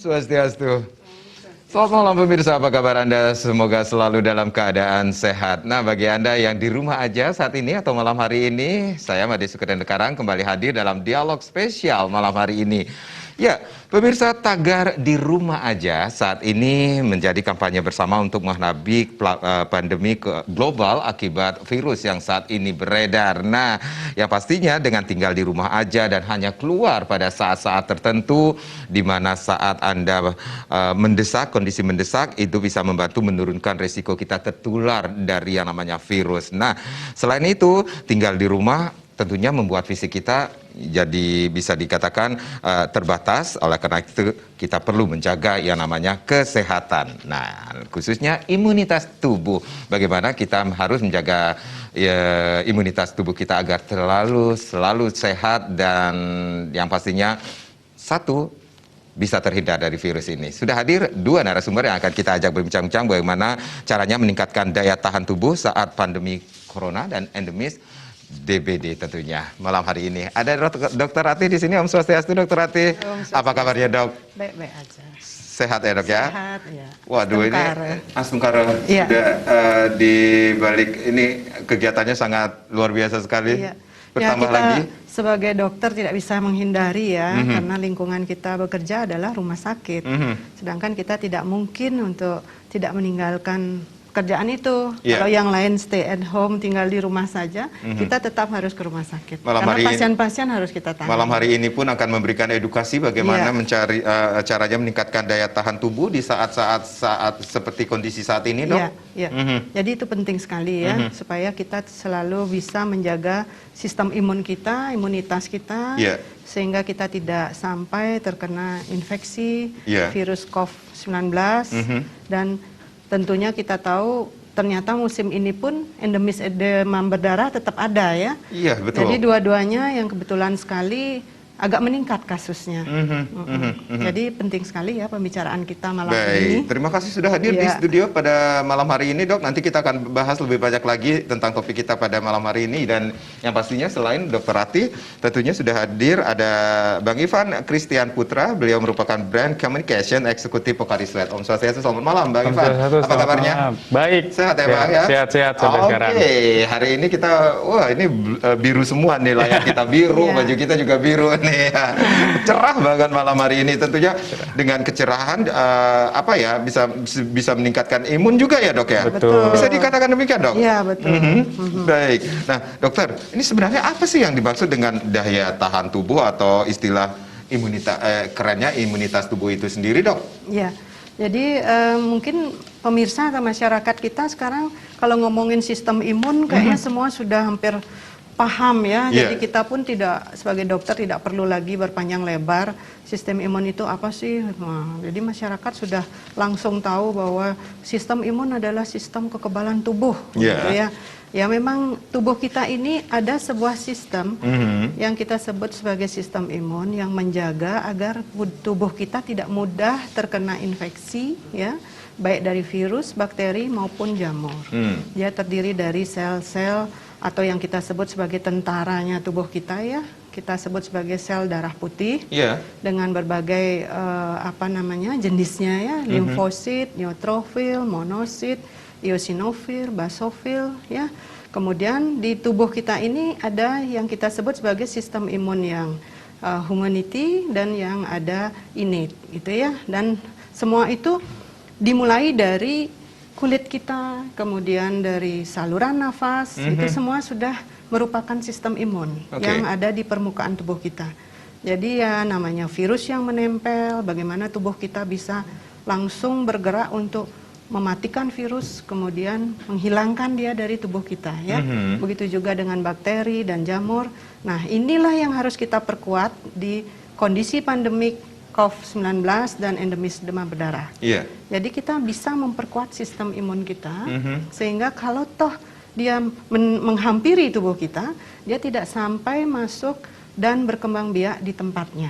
Swastiastu. Selamat malam pemirsa, apa kabar Anda? Semoga selalu dalam keadaan sehat. Nah, bagi Anda yang di rumah aja saat ini atau malam hari ini, saya Made Sukeden Dekarang kembali hadir dalam dialog spesial malam hari ini. Ya, pemirsa, tagar di rumah aja saat ini menjadi kampanye bersama untuk menghadapi pandemi global akibat virus yang saat ini beredar. Nah, yang pastinya dengan tinggal di rumah aja dan hanya keluar pada saat-saat tertentu, di mana saat Anda mendesak, kondisi mendesak, itu bisa membantu menurunkan risiko kita tertular dari yang namanya virus. Nah, selain itu, tinggal di rumah tentunya membuat fisik kita jadi bisa dikatakan terbatas. Oleh karena itu kita perlu menjaga yang namanya kesehatan. Nah, khususnya imunitas tubuh. Bagaimana kita harus menjaga imunitas tubuh kita agar selalu sehat dan yang pastinya satu, bisa terhindar dari virus ini. Sudah hadir dua narasumber yang akan kita ajak berbincang-bincang bagaimana caranya meningkatkan daya tahan tubuh saat pandemi corona dan endemis DBD tentunya. Malam hari ini ada Dr. Ratih di sini. Om Swastiastu, Dr. Ratih. Apa kabarnya, Dok? Baik-baik aja. Sehat ya, Dok, ya? Sehat, ya. Waduh, ini Astungkara ya. Sudah di balik ini kegiatannya sangat luar biasa sekali. Ya. Bertambah kita lagi. Sebagai dokter tidak bisa menghindari ya, karena lingkungan kita bekerja adalah rumah sakit. Sedangkan kita tidak mungkin untuk tidak meninggalkan pekerjaan itu. Kalau yang lain stay at home, tinggal di rumah saja, kita tetap harus ke rumah sakit. Karena pasien-pasien harus kita tangani. Malam hari ini pun akan memberikan edukasi bagaimana mencari caranya meningkatkan daya tahan tubuh di saat-saat seperti kondisi saat ini, Dok. Jadi itu penting sekali ya, supaya kita selalu bisa menjaga sistem imun kita, imunitas kita, sehingga kita tidak sampai terkena infeksi virus COVID-19 dan tentunya kita tahu ternyata musim ini pun endemis demam berdarah tetap ada ya. Iya, betul. Jadi dua-duanya yang kebetulan sekali agak meningkat kasusnya. Jadi penting sekali ya pembicaraan kita malam ini. Terima kasih sudah hadir di studio pada malam hari ini, Dok. Nanti kita akan bahas lebih banyak lagi tentang topik kita pada malam hari ini. Dan yang pastinya selain Dr. Ratih, tentunya sudah hadir ada Bang Ivan Christian Putra. Beliau merupakan Brand Communication Eksekutif Pokariswet. Om Swastiastu, selamat malam Bang Ivan. Apa kabarnya? Baik. Sehat ya, Bang ya? Sehat-sehat sampai sekarang. Oke, hari ini kita, ini biru semua nih, layar kita biru, baju kita juga biru nih. Cerah banget malam hari ini, tentunya dengan kecerahan bisa meningkatkan imun juga ya, Dok ya. Betul. Bisa dikatakan demikian, Dok. Iya, betul. Baik. Nah, Dokter, ini sebenarnya apa sih yang dimaksud dengan daya tahan tubuh atau istilah kerennya imunitas tubuh itu sendiri, Dok? Iya. Jadi mungkin pemirsa atau masyarakat kita sekarang kalau ngomongin sistem imun kayaknya semua sudah hampir paham ya. Jadi kita pun sebagai dokter tidak perlu lagi berpanjang lebar sistem imun itu apa sih. Nah, jadi masyarakat sudah langsung tahu bahwa sistem imun adalah sistem kekebalan tubuh. Gitu ya. Ya memang tubuh kita ini ada sebuah sistem yang kita sebut sebagai sistem imun yang menjaga agar tubuh kita tidak mudah terkena infeksi ya, baik dari virus, bakteri maupun jamur. Dia terdiri dari sel-sel atau yang kita sebut sebagai tentaranya tubuh kita ya, kita sebut sebagai sel darah putih dengan berbagai jenisnya ya, limfosit, neutrofil, monosit, eosinofil, basofil ya. Kemudian di tubuh kita ini ada yang kita sebut sebagai sistem imun yang humanity dan yang ada innate gitu ya. Dan semua itu dimulai dari kulit kita, kemudian dari saluran nafas, itu semua sudah merupakan sistem imun yang ada di permukaan tubuh kita. Jadi ya namanya virus yang menempel, bagaimana tubuh kita bisa langsung bergerak untuk mematikan virus, kemudian menghilangkan dia dari tubuh kita ya. Begitu juga dengan bakteri dan jamur. Nah, inilah yang harus kita perkuat di kondisi pandemik COVID-19 dan endemis demam berdarah. Jadi kita bisa memperkuat sistem imun kita sehingga kalau toh dia menghampiri tubuh kita, dia tidak sampai masuk dan berkembang biak di tempatnya.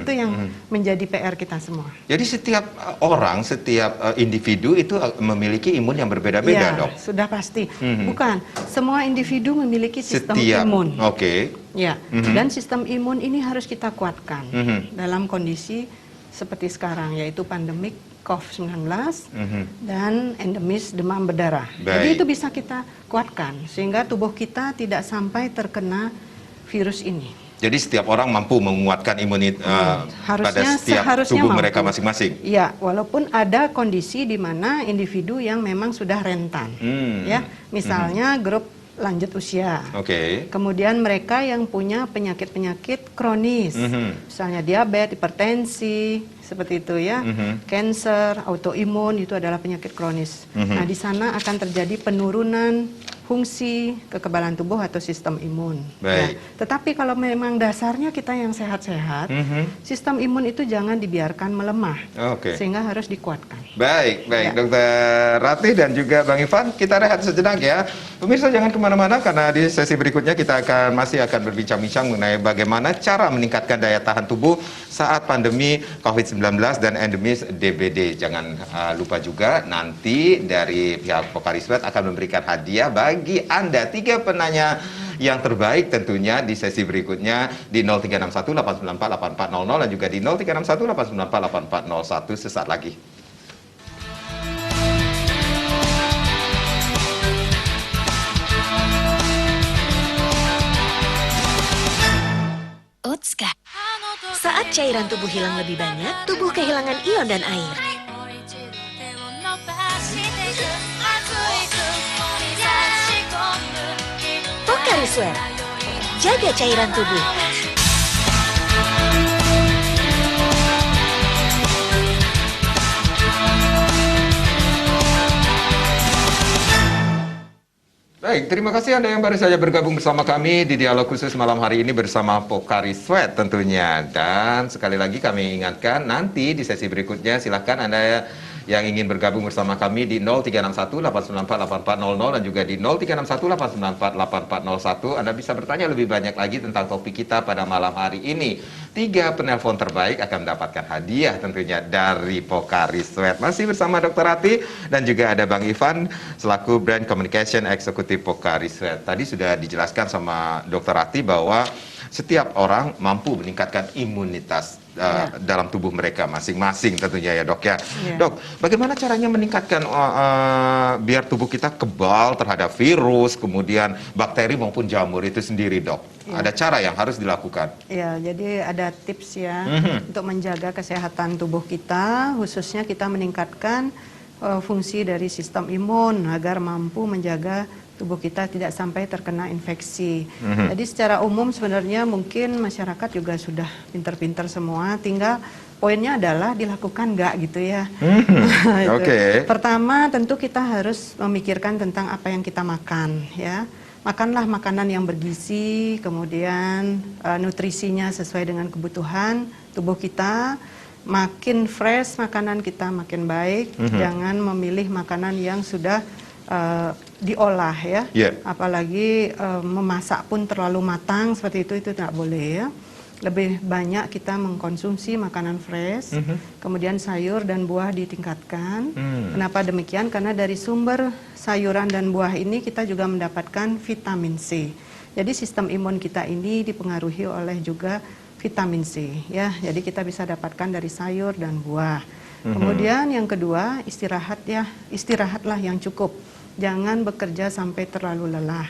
Itu yang menjadi PR kita semua. Jadi setiap orang, setiap individu itu memiliki imun yang berbeda-beda, Dok? Sudah pasti. Bukan, semua individu memiliki sistem imun. Dan sistem imun ini harus kita kuatkan dalam kondisi seperti sekarang, yaitu pandemik COVID-19 dan endemis demam berdarah. Jadi Baik. itu bisa kita kuatkan sehingga tubuh kita tidak sampai terkena virus ini. Jadi setiap orang mampu menguatkan imunitas pada setiap seharusnya tubuh mampu. mereka masing-masing. Ya, walaupun ada kondisi di mana individu yang memang sudah rentan. Ya, misalnya grup lanjut usia. Oke. Kemudian mereka yang punya penyakit-penyakit kronis, misalnya diabetes, hipertensi, seperti itu ya, cancer, autoimun itu adalah penyakit kronis. Nah, di sana akan terjadi penurunan fungsi kekebalan tubuh atau sistem imun. Baik. Ya. Tetapi kalau memang dasarnya kita yang sehat-sehat, sistem imun itu jangan dibiarkan melemah, Oke. sehingga harus dikuatkan. Baik, Ya. Dokter Ratih dan juga Bang Ivan, kita rehat sejenak ya. Pemirsa jangan kemana-mana karena di sesi berikutnya kita masih akan berbincang-bincang mengenai bagaimana cara meningkatkan daya tahan tubuh saat pandemi COVID-19 dan endemis DBD. Jangan lupa juga nanti dari pihak Pokariswet akan memberikan hadiah bagi Anda 3 penanya yang terbaik tentunya di sesi berikutnya di 0361 894 8400 dan juga di 0361 894 8401 sesaat lagi. Otska. Saat cairan tubuh hilang lebih banyak, tubuh kehilangan ion dan air. Pocari Sweat. Jaga cairan tubuh. Baik, terima kasih Anda yang baru saja bergabung bersama kami di dialog khusus malam hari ini bersama Pocari Sweat tentunya. Dan sekali lagi kami ingatkan nanti di sesi berikutnya silahkan Anda yang ingin bergabung bersama kami di 0361 894 8400 dan juga di 0361 894 8401. Anda bisa bertanya lebih banyak lagi tentang topik kita pada malam hari ini. 3 penelpon terbaik akan mendapatkan hadiah tentunya dari Pocari Sweat. Masih bersama Dr. Ratih dan juga ada Bang Ivan selaku Brand Communication Eksekutif Pocari Sweat. Tadi sudah dijelaskan sama Dr. Ratih bahwa setiap orang mampu meningkatkan imunitas dalam tubuh mereka masing-masing tentunya ya dok ya. Dok, bagaimana caranya meningkatkan biar tubuh kita kebal terhadap virus, kemudian bakteri maupun jamur itu sendiri dok? Ada cara yang harus dilakukan? Ya, jadi ada tips ya untuk menjaga kesehatan tubuh kita, khususnya kita meningkatkan fungsi dari sistem imun agar mampu menjaga tubuh kita tidak sampai terkena infeksi. Jadi secara umum sebenarnya mungkin masyarakat juga sudah pinter-pinter semua, tinggal poinnya adalah dilakukan nggak gitu ya. Oke. Pertama tentu kita harus memikirkan tentang apa yang kita makan ya. Makanlah makanan yang bergizi, kemudian nutrisinya sesuai dengan kebutuhan tubuh kita. Makin fresh makanan kita makin baik. Jangan memilih makanan yang sudah diolah ya, apalagi memasak pun terlalu matang seperti itu tidak boleh ya. Lebih banyak kita mengkonsumsi makanan fresh, kemudian sayur dan buah ditingkatkan. Kenapa demikian? Karena dari sumber sayuran dan buah ini kita juga mendapatkan vitamin C. Jadi sistem imun kita ini dipengaruhi oleh juga vitamin C ya. Jadi kita bisa dapatkan dari sayur dan buah. Kemudian yang kedua, istirahatlah yang cukup. Jangan bekerja sampai terlalu lelah.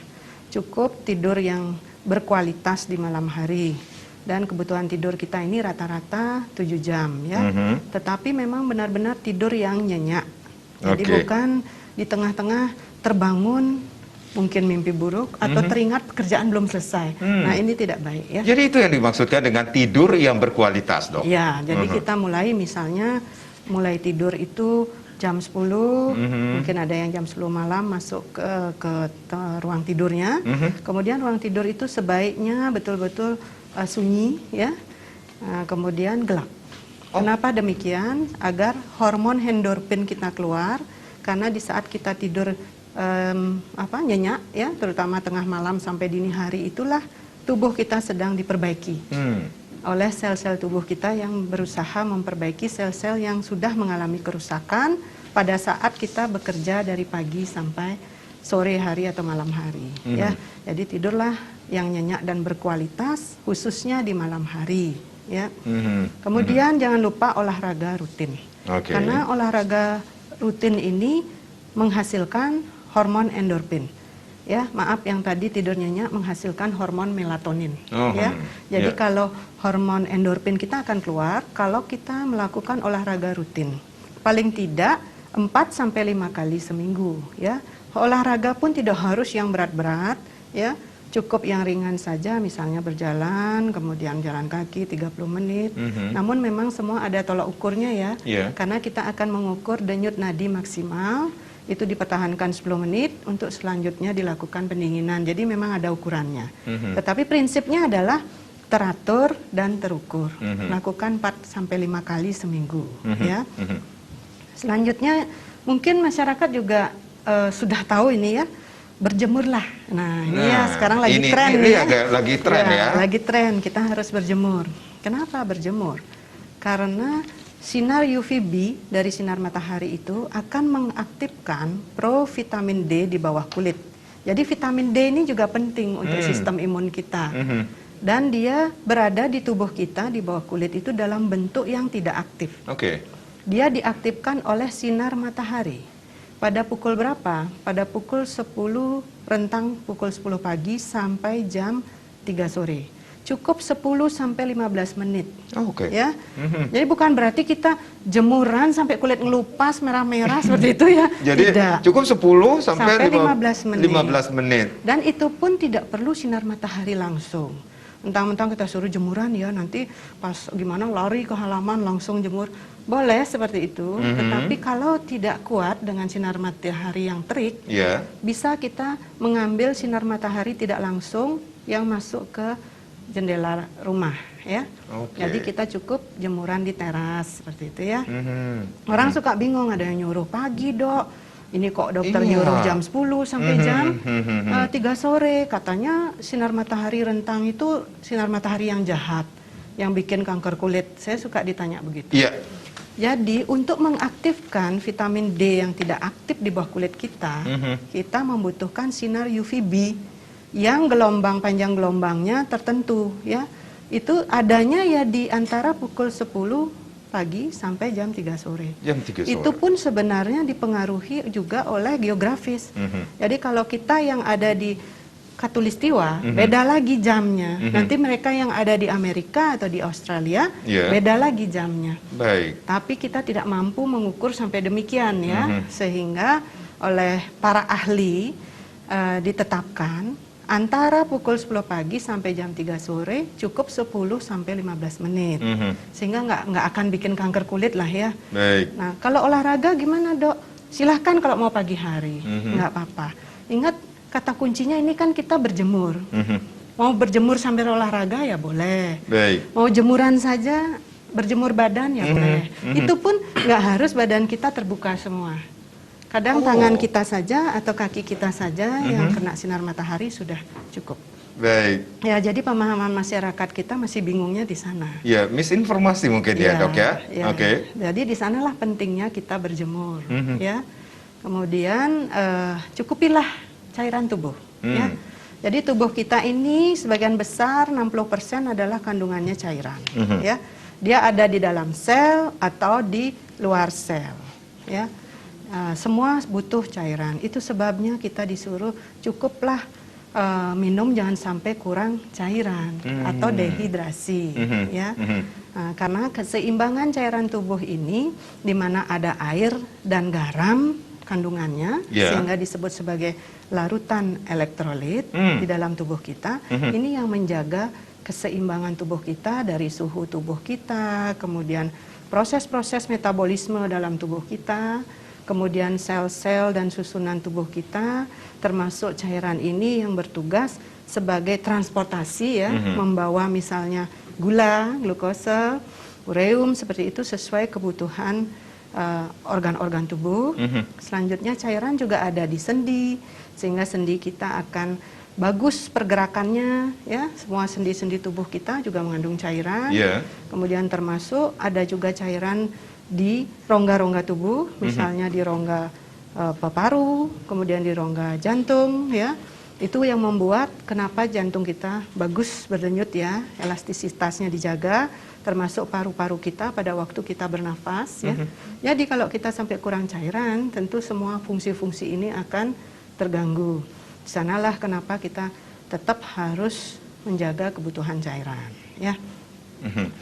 Cukup tidur yang berkualitas di malam hari. Dan kebutuhan tidur kita ini rata-rata 7 jam ya. Tetapi memang benar-benar tidur yang nyenyak. Jadi bukan di tengah-tengah terbangun mungkin mimpi buruk atau teringat pekerjaan belum selesai. Nah, ini tidak baik ya. Jadi itu yang dimaksudkan dengan tidur yang berkualitas, dok. Ya, jadi kita mulai tidur itu jam 10, mungkin ada yang jam 10 malam masuk ke ruang tidurnya. Kemudian ruang tidur itu sebaiknya betul-betul sunyi ya. Kemudian gelap. Kenapa demikian? Agar hormon endorfin kita keluar, karena di saat kita tidur nyenyak ya, terutama tengah malam sampai dini hari, itulah tubuh kita sedang diperbaiki oleh sel-sel tubuh kita yang berusaha memperbaiki sel-sel yang sudah mengalami kerusakan pada saat kita bekerja dari pagi sampai sore hari atau malam hari ya. Jadi tidurlah yang nyenyak dan berkualitas khususnya di malam hari ya. Kemudian jangan lupa olahraga rutin. Oke. Karena olahraga rutin ini menghasilkan hormon endorfin. Ya, maaf yang tadi tidur nyenyak menghasilkan hormon melatonin. Ya, jadi kalau hormon endorfin kita akan keluar kalau kita melakukan olahraga rutin. Paling tidak 4 sampai 5 kali seminggu. Ya, olahraga pun tidak harus yang berat-berat. Ya, cukup yang ringan saja, misalnya berjalan, kemudian jalan kaki 30 menit. Namun memang semua ada tolak ukurnya ya. Karena kita akan mengukur denyut nadi maksimal. Itu dipertahankan 10 menit untuk selanjutnya dilakukan pendinginan. Jadi memang ada ukurannya. Tetapi prinsipnya adalah teratur dan terukur. Lakukan 4 sampai 5 kali seminggu, ya. Selanjutnya mungkin masyarakat juga sudah tahu ini ya, berjemurlah. Nah, ini ya sekarang lagi tren ini ya. lagi tren ya. Lagi tren, kita harus berjemur. Kenapa berjemur? Karena sinar UVB dari sinar matahari itu akan mengaktifkan provitamin D di bawah kulit. Jadi vitamin D ini juga penting untuk sistem imun kita. Dan dia berada di tubuh kita di bawah kulit itu dalam bentuk yang tidak aktif. Dia diaktifkan oleh sinar matahari. Pada pukul berapa? Pada pukul 10, rentang pukul 10 pagi sampai jam 3 sore. Cukup 10 sampai 15 menit. Ya. Jadi bukan berarti kita jemuran sampai kulit ngelupas merah-merah seperti itu ya. Jadi tidak. cukup 10 sampai 15 menit. 15 menit. Dan itu pun tidak perlu sinar matahari langsung. Mentang-mentang kita suruh jemuran ya, nanti pas gimana lari ke halaman langsung jemur. Boleh seperti itu, tetapi kalau tidak kuat dengan sinar matahari yang terik, bisa kita mengambil sinar matahari tidak langsung yang masuk ke jendela rumah, ya. Jadi kita cukup jemuran di teras seperti itu ya. Orang suka bingung, ada yang nyuruh pagi dok, ini kok dokter nyuruh jam 10 sampai jam 3 sore. Katanya sinar matahari rentang itu sinar matahari yang jahat, yang bikin kanker kulit. Saya suka ditanya begitu. Jadi untuk mengaktifkan vitamin D yang tidak aktif di bawah kulit kita, kita membutuhkan sinar UVB yang gelombang panjang gelombangnya tertentu ya. Itu adanya ya di antara pukul 10 pagi sampai jam 3 sore. Itu pun sebenarnya dipengaruhi juga oleh geografis. Jadi kalau kita yang ada di Khatulistiwa, beda lagi jamnya. Nanti mereka yang ada di Amerika atau di Australia, beda lagi jamnya. Tapi kita tidak mampu mengukur sampai demikian ya, sehingga oleh para ahli ditetapkan antara pukul 10 pagi sampai jam 3 sore cukup 10 sampai 15 menit. Sehingga nggak akan bikin kanker kulit lah ya. Nah, kalau olahraga gimana dok? Silahkan kalau mau pagi hari, nggak apa-apa. Ingat, kata kuncinya ini kan kita berjemur. Mau berjemur sambil olahraga ya boleh. Mau jemuran saja, berjemur badan ya boleh. Itu pun nggak harus badan kita terbuka semua. Kadang tangan kita saja atau kaki kita saja yang kena sinar matahari sudah cukup. Ya, jadi pemahaman masyarakat kita masih bingungnya di sana. Ya, misinformasi mungkin ya dok ya. Jadi di sanalah pentingnya kita berjemur. Ya. Kemudian cukupilah cairan tubuh. Ya. Jadi tubuh kita ini sebagian besar 60% adalah kandungannya cairan. Ya. Dia ada di dalam sel atau di luar sel. Ya. Semua butuh cairan. Itu sebabnya kita disuruh cukuplah minum, jangan sampai kurang cairan atau dehidrasi. Ya. Karena keseimbangan cairan tubuh ini di mana ada air dan garam kandungannya, sehingga disebut sebagai larutan elektrolit di dalam tubuh kita. Ini yang menjaga keseimbangan tubuh kita dari suhu tubuh kita, kemudian proses-proses metabolisme dalam tubuh kita, kemudian sel-sel dan susunan tubuh kita, termasuk cairan ini yang bertugas sebagai transportasi ya, membawa misalnya gula, glukosa, ureum seperti itu sesuai kebutuhan organ-organ tubuh. Selanjutnya cairan juga ada di sendi, sehingga sendi kita akan bagus pergerakannya ya. Semua sendi-sendi tubuh kita juga mengandung cairan. Kemudian termasuk ada juga cairan di rongga-rongga tubuh, misalnya di rongga paru, kemudian di rongga jantung ya. Itu yang membuat kenapa jantung kita bagus berdenyut ya, elastisitasnya dijaga, termasuk paru-paru kita pada waktu kita bernafas ya. Jadi kalau kita sampai kurang cairan, tentu semua fungsi-fungsi ini akan terganggu. Di sanalah kenapa kita tetap harus menjaga kebutuhan cairan ya.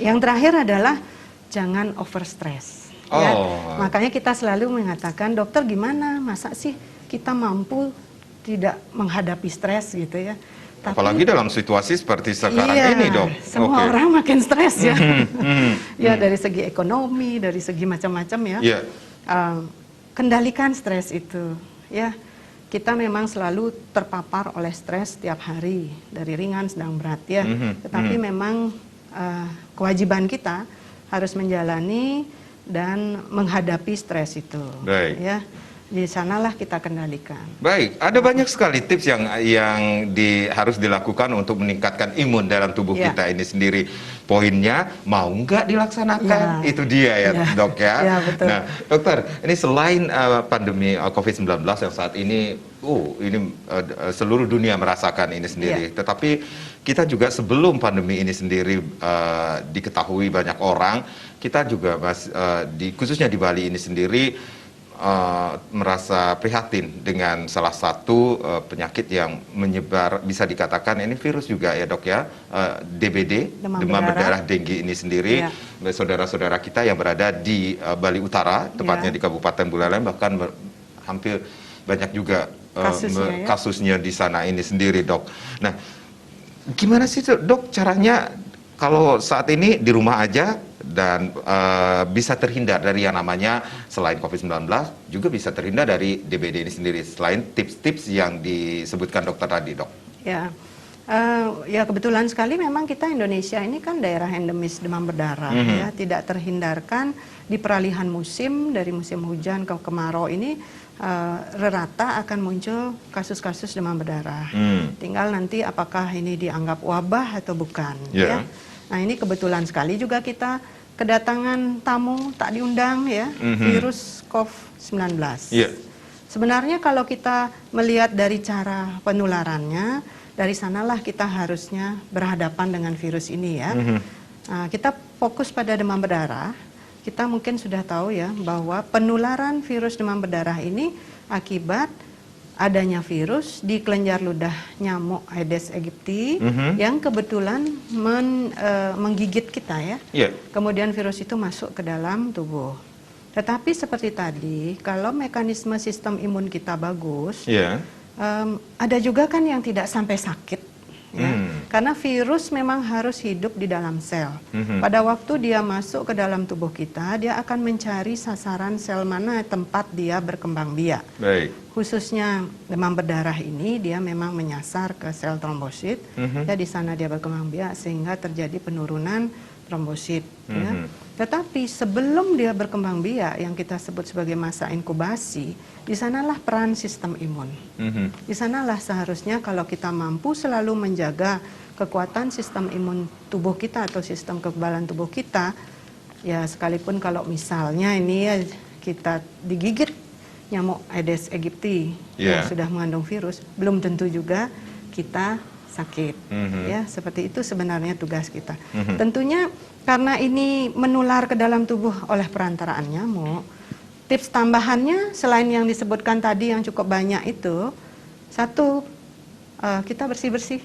Yang terakhir adalah jangan overstress. Ya. Makanya kita selalu mengatakan, dokter gimana, masa sih kita mampu tidak menghadapi stres gitu ya. Apalagi dalam situasi seperti sekarang iya, ini, Dok. Semua orang makin stres ya. Ya dari segi ekonomi, dari segi macam-macam ya. Yeah. Kendalikan stres itu ya. Kita memang selalu terpapar oleh stres setiap hari, dari ringan, sedang, berat ya. Tetapi memang kewajiban kita harus menjalani dan menghadapi stres itu. Baik. Ya. Di sanalah kita kendalikan. Baik, ada banyak sekali tips yang harus dilakukan untuk meningkatkan imun dalam tubuh kita ini sendiri. Poinnya mau nggak dilaksanakan, itu dia ya, Dok ya. Ya, betul. Nah, dokter, ini selain pandemi COVID-19 yang saat ini, seluruh dunia merasakan ini sendiri. Tetapi kita juga sebelum pandemi ini sendiri diketahui banyak orang, kita juga khususnya di Bali ini sendiri merasa prihatin dengan salah satu penyakit yang menyebar, bisa dikatakan ini virus juga ya, Dok ya, DBD, demam berdarah dengue ini sendiri. Saudara-saudara kita yang berada di Bali Utara, tepatnya di Kabupaten Buleleng, bahkan hampir banyak juga kasusnya di sana ini sendiri, Dok. Nah, gimana sih, Dok, caranya kalau saat ini di rumah aja dan bisa terhindar dari yang namanya selain COVID-19 juga bisa terhindar dari DBD ini sendiri, selain tips-tips yang disebutkan dokter tadi, Dok? Ya, ya kebetulan sekali memang kita Indonesia ini kan daerah endemis demam berdarah ya, tidak terhindarkan di peralihan musim dari musim hujan ke kemarau ini rata akan muncul kasus-kasus demam berdarah. Tinggal nanti apakah ini dianggap wabah atau bukan ya. Nah, ini kebetulan sekali juga kita kedatangan tamu tak diundang ya, virus COVID-19. Sebenarnya kalau kita melihat dari cara penularannya, dari sanalah kita harusnya berhadapan dengan virus ini ya. Kita fokus pada demam berdarah. Kita mungkin sudah tahu ya bahwa penularan virus demam berdarah ini akibat adanya virus di kelenjar ludah nyamuk Aedes aegypti yang kebetulan menggigit kita ya. Kemudian virus itu masuk ke dalam tubuh. Tetapi seperti tadi, kalau mekanisme sistem imun kita bagus, ada juga kan yang tidak sampai sakit. Ya. Karena virus memang harus hidup di dalam sel. Pada waktu dia masuk ke dalam tubuh kita, dia akan mencari sasaran sel mana tempat dia berkembang biak. Khususnya demam berdarah ini dia memang menyasar ke sel trombosit. Ya, di sana dia berkembang biak sehingga terjadi penurunan trombosit. Ya. Tetapi sebelum dia berkembang biak yang kita sebut sebagai masa inkubasi, di sanalah peran sistem imun. Di sanalah seharusnya kalau kita mampu selalu menjaga kekuatan sistem imun tubuh kita atau sistem kekebalan tubuh kita, ya sekalipun kalau misalnya ini ya kita digigit nyamuk Aedes aegypti yang sudah mengandung virus, belum tentu juga kita sakit. Ya, seperti itu sebenarnya tugas kita. Tentunya karena ini menular ke dalam tubuh oleh perantaraan nyamuk, tips tambahannya selain yang disebutkan tadi yang cukup banyak itu, satu, kita bersih-bersih.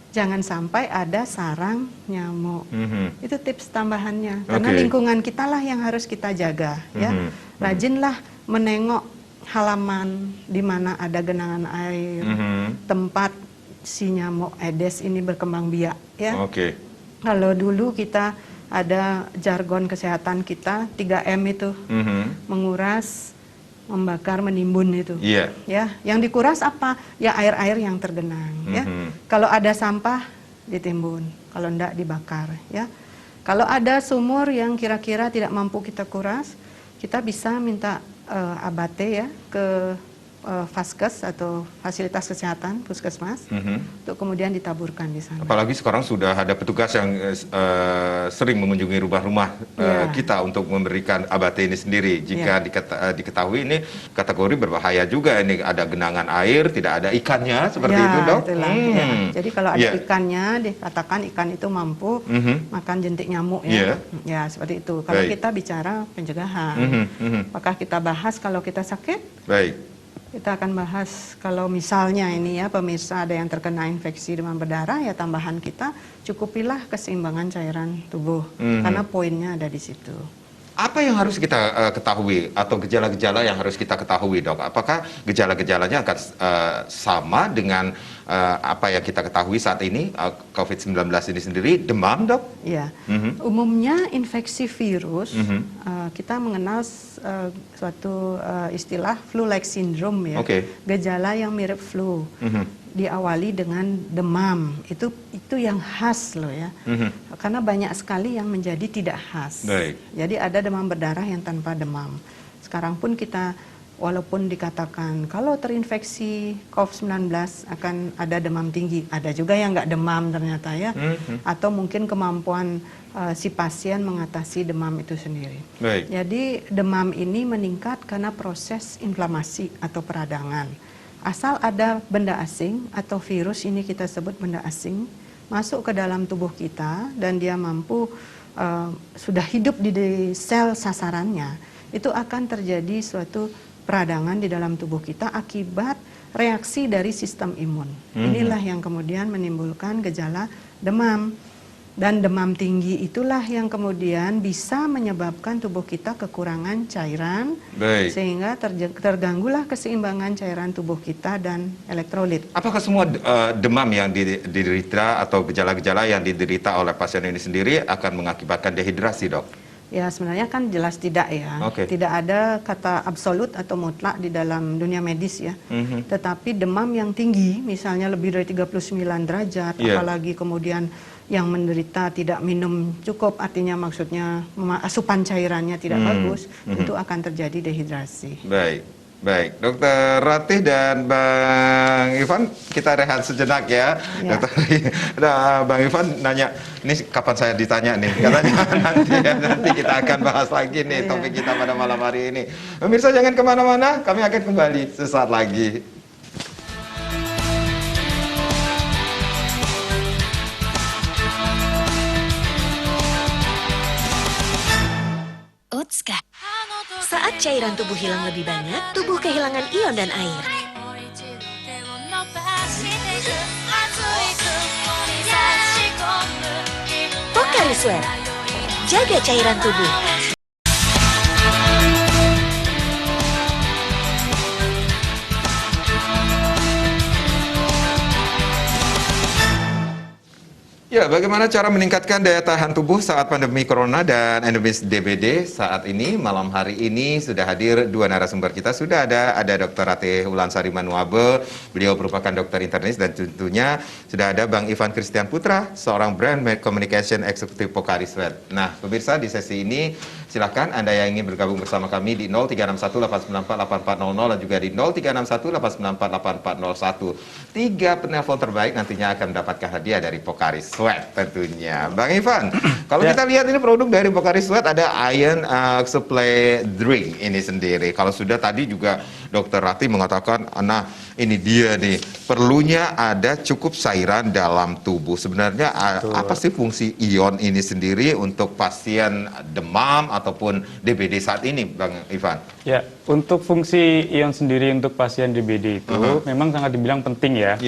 Jangan sampai ada sarang nyamuk. Itu tips tambahannya. Karena lingkungan kita lah yang harus kita jaga. Ya, rajinlah menengok halaman di mana ada genangan air, tempat si nyamuk Aedes ini berkembang biak. Ya. Kalau dulu kita ada jargon kesehatan kita 3M itu, menguras, membakar, menimbun itu. Ya, yang dikuras apa? Ya air-air yang tergenang. Ya, kalau ada sampah ditimbun, kalau enggak dibakar. Ya, kalau ada sumur yang kira-kira tidak mampu kita kuras, kita bisa minta abate ya ke vaskes atau fasilitas kesehatan puskesmas untuk kemudian ditaburkan di sana. Apalagi sekarang sudah ada petugas yang sering mengunjungi rumah-rumah kita untuk memberikan ABT ini sendiri. Jika diketahui ini kategori berbahaya juga, ini ada genangan air, tidak ada ikannya, seperti itu dok? Itulah, ya. Jadi kalau ada ikannya, dikatakan ikan itu mampu makan jentik nyamuk ya. Ya seperti itu. Kalau kita bicara pencegahan, apakah kita bahas kalau kita sakit? Baik. Kita akan bahas kalau misalnya ini ya pemirsa ada yang terkena infeksi demam berdarah, ya tambahan kita cukupilah keseimbangan cairan tubuh karena poinnya ada di situ. Apa yang harus kita ketahui atau gejala-gejala yang harus kita ketahui dok? Apakah gejala-gejalanya akan sama dengan apa yang kita ketahui saat ini COVID-19 ini sendiri, demam dok? Ya, umumnya infeksi virus kita mengenal suatu istilah flu-like syndrome ya, gejala yang mirip flu. Diawali dengan demam, itu yang khas loh ya, karena banyak sekali yang menjadi tidak khas. Jadi ada demam berdarah yang tanpa demam. Sekarang pun kita walaupun dikatakan kalau terinfeksi COVID-19 akan ada demam tinggi, ada juga yang nggak demam ternyata ya, atau mungkin kemampuan si pasien mengatasi demam itu sendiri. Jadi demam ini meningkat karena proses inflamasi atau peradangan. Asal ada benda asing atau virus, ini kita sebut benda asing, masuk ke dalam tubuh kita dan dia mampu sudah hidup di sel sasarannya, itu akan terjadi suatu peradangan di dalam tubuh kita akibat reaksi dari sistem imun. Inilah yang kemudian menimbulkan gejala demam. Dan demam tinggi itulah yang kemudian bisa menyebabkan tubuh kita kekurangan cairan, sehingga terganggulah keseimbangan cairan tubuh kita dan elektrolit. Apakah semua demam yang diderita atau gejala-gejala yang diderita oleh pasien ini sendiri akan mengakibatkan dehidrasi dok? Ya sebenarnya kan jelas tidak ya, tidak ada kata absolut atau mutlak di dalam dunia medis ya. Tetapi demam yang tinggi, misalnya lebih dari 39 derajat, apalagi kemudian yang menderita tidak minum cukup, artinya maksudnya asupan cairannya tidak bagus, itu akan terjadi dehidrasi. Baik, Dokter Ratih dan Bang Ivan, kita rehat sejenak ya. Bang Ivan nanya, ini kapan saya ditanya nih? Katanya nanti kita akan bahas lagi nih topik kita pada malam hari ini. Pemirsa jangan kemana-mana, kami akan kembali sesaat lagi. Saat cairan tubuh hilang lebih banyak, tubuh kehilangan ion dan air. Pocari Sweat, jaga cairan tubuh. Ya, bagaimana cara meningkatkan daya tahan tubuh saat pandemi Corona dan endemis DBD saat ini? Malam hari ini sudah hadir dua narasumber kita. Sudah ada Dr. Ratih Wulansari Manuabe, beliau merupakan dokter internis, dan tentunya sudah ada Bang Ivan Christian Putra, seorang brand communication executive Pocari Sweat. Nah, pemirsa, di sesi ini silakan Anda yang ingin bergabung bersama kami di 0361-894-8400 dan juga di 0361-894-8401. 3 penelpon terbaik nantinya akan mendapatkan hadiah dari Pocari Sweat tentunya. Bang Ivan, kalau kita lihat ini produk dari Pocari Sweat ada iron supply drink ini sendiri. Kalau sudah tadi juga Dr. Ratih mengatakan, nah ini dia nih, perlunya ada cukup cairan dalam tubuh. Sebenarnya apa sih fungsi ion ini sendiri untuk pasien demam ataupun DBD saat ini, Bang Ivan? Ya, untuk fungsi ion sendiri untuk pasien DBD itu memang sangat dibilang penting ya.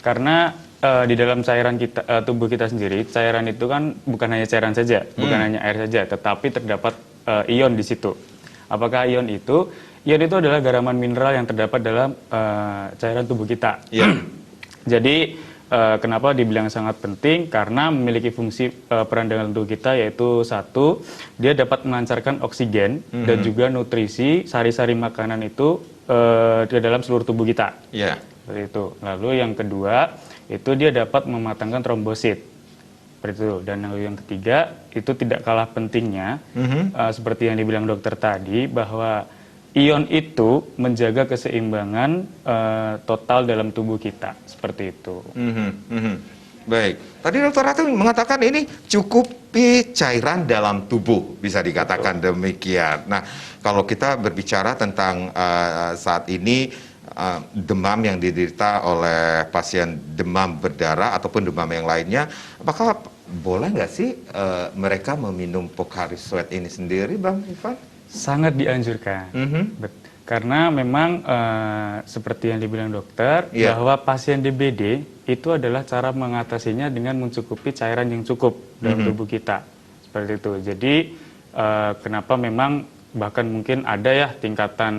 Karena di dalam cairan kita, tubuh kita sendiri, cairan itu kan bukan hanya cairan saja, bukan hanya air saja, tetapi terdapat ion di situ. Apakah ion itu? Ion itu adalah garaman mineral yang terdapat dalam cairan tubuh kita. Jadi kenapa dibilang sangat penting? Karena memiliki fungsi peran dalam tubuh kita, yaitu satu, dia dapat melancarkan oksigen dan juga nutrisi sari-sari makanan itu ke dalam seluruh tubuh kita. Seperti itu. Lalu yang kedua, itu dia dapat mematangkan trombosit. Seperti itu. Dan yang ketiga, itu tidak kalah pentingnya, seperti yang dibilang dokter tadi, bahwa ion itu menjaga keseimbangan total dalam tubuh kita, seperti itu. Baik, tadi Dokter Ratu mengatakan ini cukupi cairan dalam tubuh, bisa dikatakan demikian. Nah, kalau kita berbicara tentang saat ini demam yang diderita oleh pasien demam berdarah ataupun demam yang lainnya, apakah boleh nggak sih mereka meminum Pocari Sweat ini sendiri, Bang Ivan? Sangat dianjurkan. Karena memang seperti yang dibilang dokter, bahwa pasien DBD itu adalah cara mengatasinya dengan mencukupi cairan yang cukup dalam tubuh kita. Seperti itu. Jadi kenapa memang bahkan mungkin ada ya tingkatan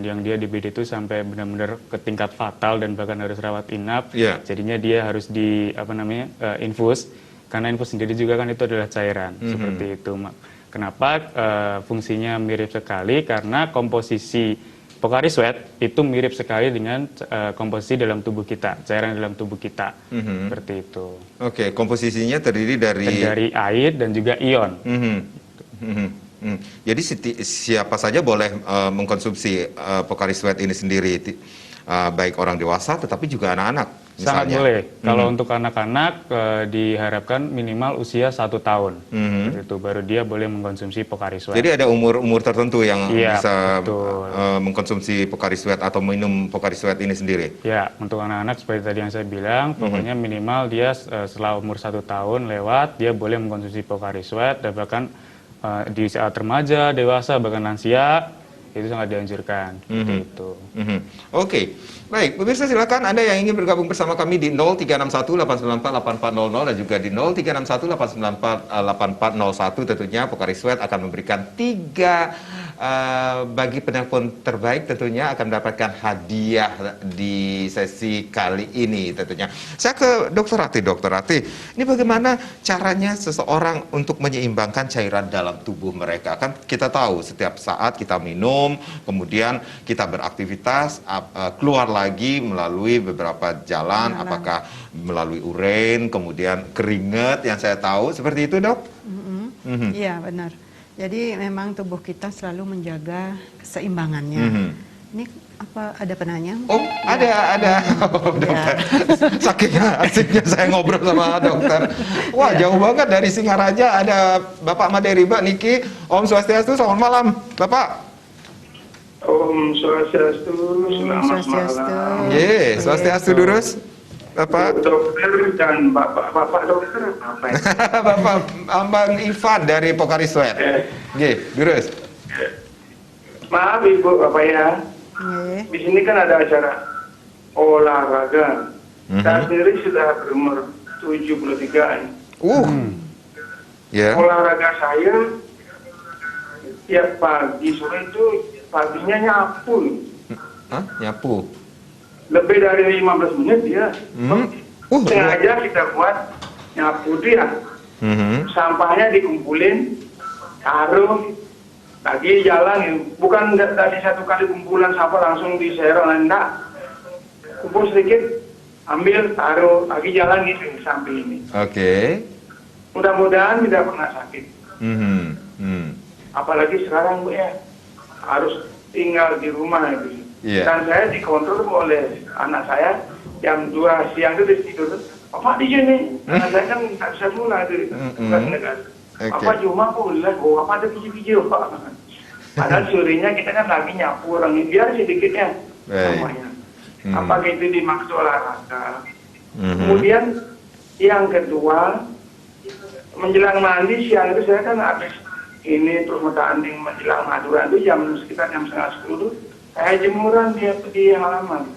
yang dia DBD itu sampai benar-benar ke tingkat fatal dan bahkan harus rawat inap. Jadinya dia harus infus. Karena infus sendiri juga kan itu adalah cairan. Seperti itu. Kenapa fungsinya mirip sekali? Karena komposisi Pocari Sweat itu mirip sekali dengan komposisi dalam tubuh kita, cairan dalam tubuh kita, seperti itu. Oke, komposisinya terdiri dari air dan juga ion. Jadi siapa saja boleh mengkonsumsi Pocari Sweat ini sendiri, baik orang dewasa, tetapi juga anak-anak. Sangat boleh. Kalau untuk anak-anak diharapkan minimal usia 1 tahun. Itu baru dia boleh mengkonsumsi Pocari Sweat. Jadi ada umur tertentu yang bisa betul. Mengkonsumsi Pocari Sweat atau minum Pocari Sweat ini sendiri? Ya, untuk anak-anak seperti tadi yang saya bilang, pokoknya minimal dia setelah umur 1 tahun lewat, dia boleh mengkonsumsi Pocari Sweat, dan bahkan di saat remaja, dewasa, bahkan lansia, itu sangat dianjurkan. Seperti itu. Oke. Baik, pemirsa silakan Anda yang ingin bergabung bersama kami di 0361-894-8400 dan juga di 0361-894-8401. Tentunya Pocari Sweat akan memberikan 3 bagi penelpon terbaik, tentunya akan mendapatkan hadiah di sesi kali ini tentunya. Saya ke Dokter Rati, ini bagaimana caranya seseorang untuk menyeimbangkan cairan dalam tubuh mereka? Kan kita tahu setiap saat kita minum, kemudian kita beraktivitas, keluar lagi melalui beberapa jalan, apakah melalui urin, kemudian keringat yang saya tahu, seperti itu, Dok? Iya, benar. Jadi memang tubuh kita selalu menjaga keseimbangannya. Ini apa ada penanya? Oh, ada. Oh, dokter. Saking asiknya saya ngobrol sama dokter. Wah, jauh banget dari Singaraja ada Bapak Maderiba Niki. Om Swastiastu, selamat malam, Bapak. Om Swastiastu, selamat malam. Swastiastu durus, Bapak. Dokter dan Bapak dokter apa ya? Bapak Ambang Ivan dari Pocari Sweat. Durus. Maaf Ibu, Bapak ya. Di sini kan ada acara olahraga. Saya sendiri sudah berumur 73. Olahraga saya tiap pagi sore itu paginya nyapu. Nyapu? Lebih dari 15 menit ya. Sengaja kita buat nyapu dia. Sampahnya dikumpulin, taruh, lagi jalan. Bukan dari satu kali kumpulan sampah langsung diserong, enggak. Kumpul sedikit, ambil, taruh, lagi jalan gitu di samping ini. Mudah-mudahan tidak pernah sakit. Apalagi sekarang Bu ya, harus tinggal di rumah gitu. Dan saya dikontrol oleh anak saya jam 2 siang itu tidur. Apa di sini? Anak saya kan nggak bisa mulai dari tugas-tugas. Apa cuma boleh? Apa ada video-video Pak? Padahal sorenya kita kan lagi nyapu orang ini biar sedikitnya semuanya. Apakah itu dimaksud olahraga? Kemudian yang kedua, menjelang mandi siang itu saya kan habis ini terus tanding menjelang maduran itu sekitar jam 9:30 saya jemuran di halaman.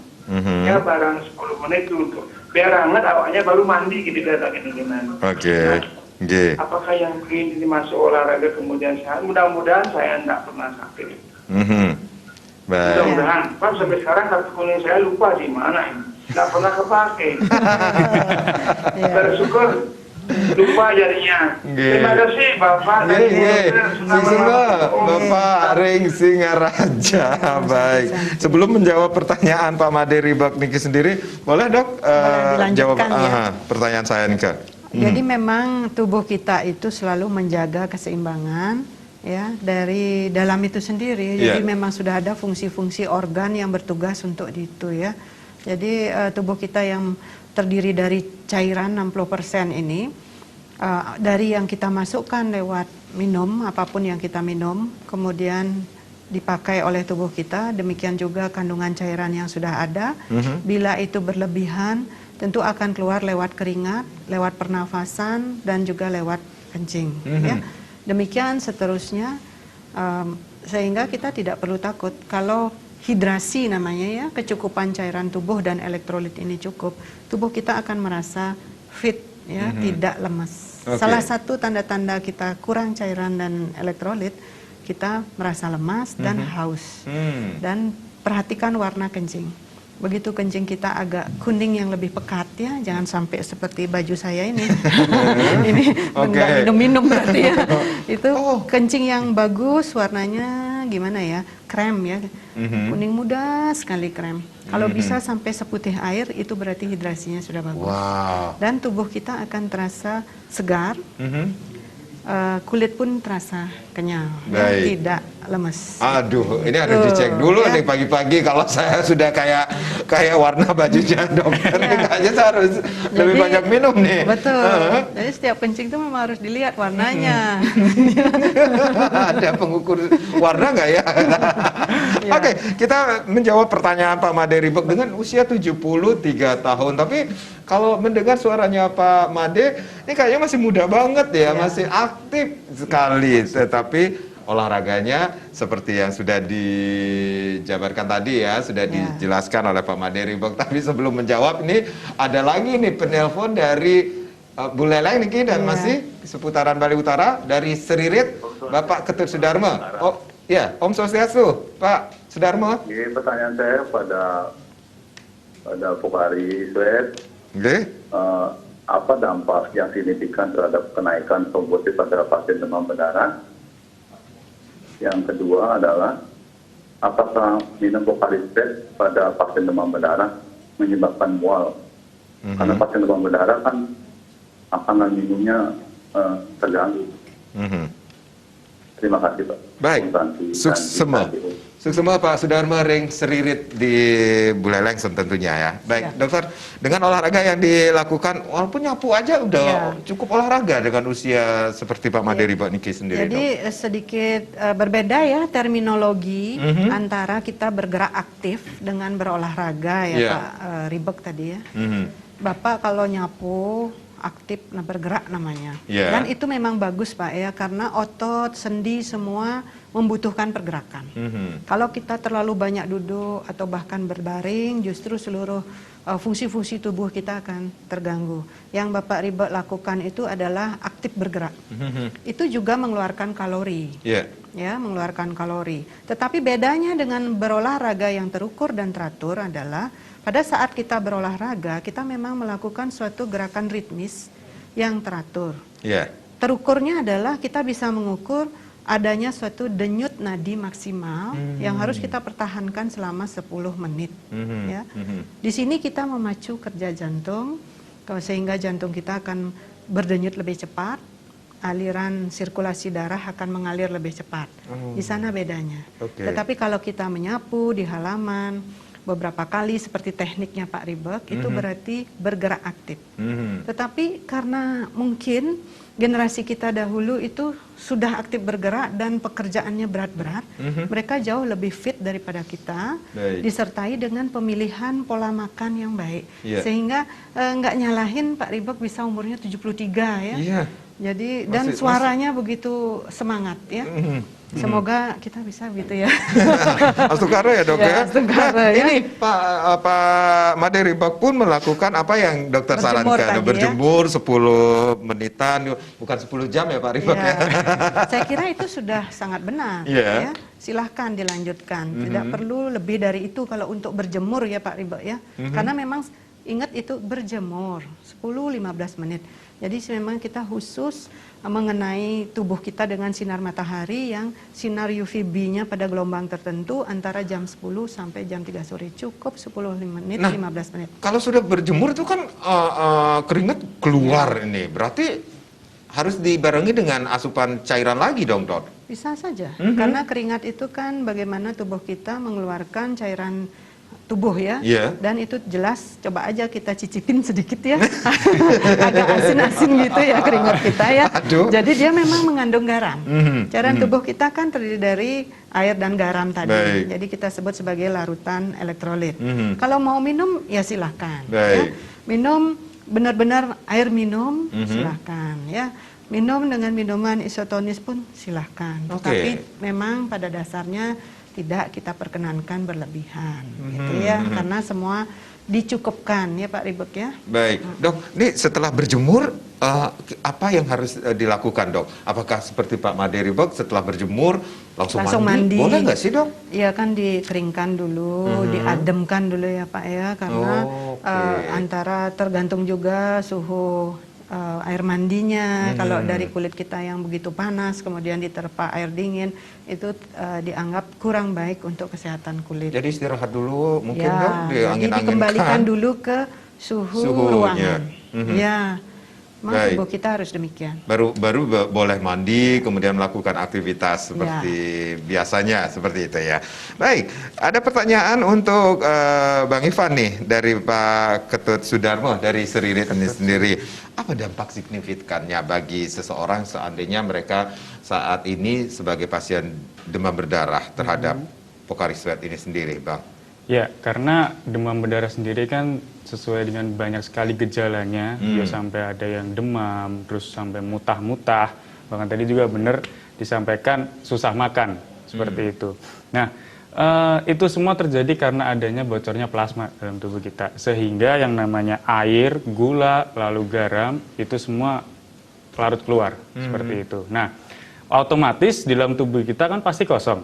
Ya barang 10 menit itu untuk biar hangat awalnya baru mandi gitu kata gini-gini. Apakah yang ini masuk olahraga kemudian sehat? Mudah-mudahan saya tidak pernah sakit. Mudah-mudahan. Pak sampai sekarang kartu kuning saya lupa di mana ini. Tidak pernah kepake. Bersyukur lupa jadinya. Terima kasih Bapak. Bapak Ring Singaraja. Baik. Sebelum menjawab pertanyaan Pak Maderi Bakniki sendiri, boleh Dok jawab pertanyaan saya Nika? Jadi memang tubuh kita itu selalu menjaga keseimbangan ya dari dalam itu sendiri. Jadi memang sudah ada fungsi-fungsi organ yang bertugas untuk itu ya. Jadi tubuh kita yang terdiri dari cairan 60% ini dari yang kita masukkan lewat minum, apapun yang kita minum, kemudian dipakai oleh tubuh kita, demikian juga kandungan cairan yang sudah ada. Bila itu berlebihan, tentu akan keluar lewat keringat, lewat pernafasan, dan juga lewat kencing. Ya. Demikian seterusnya, sehingga kita tidak perlu takut kalau hidrasi namanya ya, kecukupan cairan tubuh dan elektrolit ini cukup, tubuh kita akan merasa fit ya, tidak lemas. Salah satu tanda-tanda kita kurang cairan dan elektrolit, kita merasa lemas dan haus. Dan perhatikan warna kencing. Begitu kencing kita agak kuning yang lebih pekat ya, jangan sampai seperti baju saya ini. Ini nggak minum-minum berarti ya. Itu kencing yang bagus, warnanya gimana ya, krem ya, kuning muda sekali krem. Kalau bisa sampai seputih air, itu berarti hidrasinya sudah bagus. Dan tubuh kita akan terasa segar. Kulit pun terasa kenyal, ya, tidak lemes. Aduh, ini harus dicek dulu nih pagi-pagi kalau saya sudah kayak warna bajunya dokter, kayaknya saya harus lebih banyak minum nih. Betul. Jadi setiap kencing itu memang harus dilihat warnanya. Ada pengukur warna nggak ya? Oke, kita menjawab pertanyaan Pak Made Ribek dengan usia 73 tahun. Tapi kalau mendengar suaranya Pak Made, ini kayaknya masih muda banget ya, masih aktif sekali. Tetapi olahraganya seperti yang sudah dijabarkan tadi ya, sudah dijelaskan oleh Pak Made Ribek. Tapi sebelum menjawab ini ada lagi nih penelpon dari Bu Leleng nih dan masih seputaran Bali Utara dari Seririt, Bapak Ketut Sudarma. Oh ya, Om Swastiastu, Pak Sudarma. Ini pertanyaan saya pada Pokari Swed. Apa dampak yang signifikan terhadap kenaikan trombosit pada pasien demam berdarah? Yang kedua adalah apakah minum Pokari Swed pada pasien demam berdarah menyebabkan mual? Karena pasien demam berdarah kan makanan minumnya terganggu. Terima kasih Pak. Baik, Suksema Pak Sudarma Ring Seririt di Buleleng tentunya ya. Baik, dokter, dengan olahraga yang dilakukan, walaupun nyapu aja udah cukup olahraga dengan usia seperti Pak Made Ribek Niki sendiri. Jadi sedikit berbeda ya terminologi antara kita bergerak aktif dengan berolahraga ya Pak Ribek tadi ya. Bapak kalau nyapu aktif bergerak namanya. Dan itu memang bagus Pak ya, karena otot, sendi semua membutuhkan pergerakan. Kalau kita terlalu banyak duduk atau bahkan berbaring, justru seluruh fungsi-fungsi tubuh kita akan terganggu. Yang Bapak Ribek lakukan itu adalah aktif bergerak. Itu juga mengeluarkan kalori. Ya, mengeluarkan kalori. Tetapi bedanya dengan berolahraga yang terukur dan teratur adalah pada saat kita berolahraga, kita memang melakukan suatu gerakan ritmis yang teratur. Terukurnya adalah kita bisa mengukur adanya suatu denyut nadi maksimal yang harus kita pertahankan selama 10 menit. Ya. Di sini kita memacu kerja jantung, sehingga jantung kita akan berdenyut lebih cepat, aliran sirkulasi darah akan mengalir lebih cepat. Di sana bedanya. Tetapi kalau kita menyapu di halaman, beberapa kali seperti tekniknya Pak Ribek, itu berarti bergerak aktif. Tetapi karena mungkin generasi kita dahulu itu sudah aktif bergerak dan pekerjaannya berat-berat, mereka jauh lebih fit daripada kita, disertai dengan pemilihan pola makan yang baik. Sehingga nggak nyalahin Pak Ribek bisa umurnya 73 ya. Jadi dan suaranya begitu semangat ya. Semoga kita bisa gitu ya. Astukara ya dok ya. Astukara, ya. Ini Pak Made Ribek pun melakukan apa yang dokter sarankan, berjemur 10 menitan, bukan 10 jam ya Pak Ribek ya. Saya kira itu sudah sangat benar. Ya. Silahkan dilanjutkan. Tidak perlu lebih dari itu kalau untuk berjemur ya Pak Ribek ya. Karena memang ingat itu berjemur 10-15 menit. Jadi memang kita khusus mengenai tubuh kita dengan sinar matahari yang sinar UVB-nya pada gelombang tertentu antara jam 10 sampai jam 3 sore. Cukup 10 menit, 15 menit. Kalau sudah berjemur itu kan keringat keluar ini. Berarti harus dibarengi dengan asupan cairan lagi dong, Dok? Bisa saja, karena keringat itu kan bagaimana tubuh kita mengeluarkan cairan tubuh ya, dan itu jelas. Coba aja kita cicipin sedikit ya, agak asin-asin gitu ya keringat kita ya. Jadi dia memang mengandung garam. Cairan tubuh kita kan terdiri dari air dan garam tadi, jadi kita sebut sebagai larutan elektrolit. Kalau mau minum ya silahkan, ya. Minum benar-benar air minum, silahkan ya. Minum dengan minuman isotonis pun silahkan, tapi memang pada dasarnya tidak kita perkenankan berlebihan, gitu ya, karena semua dicukupkan ya Pak Ribek ya. Baik, Dok, ini setelah berjemur apa yang harus dilakukan, Dok? Apakah seperti Pak Made Ribek setelah berjemur langsung mandi? Boleh nggak sih, Dok? Iya kan dikeringkan dulu, diademkan dulu ya Pak ya, karena antara tergantung juga suhu air mandinya. Kalau dari kulit kita yang begitu panas kemudian diterpa air dingin, itu dianggap kurang baik untuk kesehatan kulit. Jadi istirahat dulu mungkin, ya, Dok, jadi dikembalikan dulu ke suhu ruangan. Ya, memang tubuh kita harus demikian. Baru boleh mandi, kemudian melakukan aktivitas seperti biasanya, seperti itu ya. Baik, ada pertanyaan untuk Bang Ivan nih dari Pak Ketut Sudarmo dari Seririt ini sendiri. Apa dampak signifikannya bagi seseorang seandainya mereka saat ini sebagai pasien demam berdarah terhadap Pocari Sweat ini sendiri, Bang? Ya, karena demam berdarah sendiri kan sesuai dengan banyak sekali gejalanya, ya sampai ada yang demam, terus sampai mutah-mutah, bahkan tadi juga benar disampaikan susah makan, seperti itu. Nah, itu semua terjadi karena adanya bocornya plasma dalam tubuh kita, sehingga yang namanya air, gula, lalu garam, itu semua larut keluar, seperti itu. Nah, otomatis di dalam tubuh kita kan pasti kosong,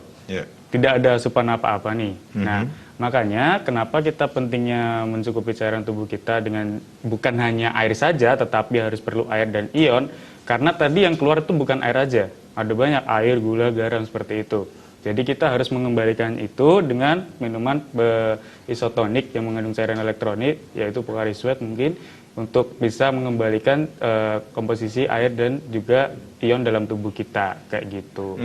tidak ada asupan apa-apa nih. Nah, makanya kenapa kita pentingnya mencukupi cairan tubuh kita dengan bukan hanya air saja, tetapi harus perlu air dan ion, karena tadi yang keluar itu bukan air aja, ada banyak air, gula, garam, seperti itu. Jadi kita harus mengembalikan itu dengan minuman isotonik yang mengandung cairan elektrolit, yaitu Pocari Sweat mungkin, untuk bisa mengembalikan komposisi air dan juga ion dalam tubuh kita, kayak gitu.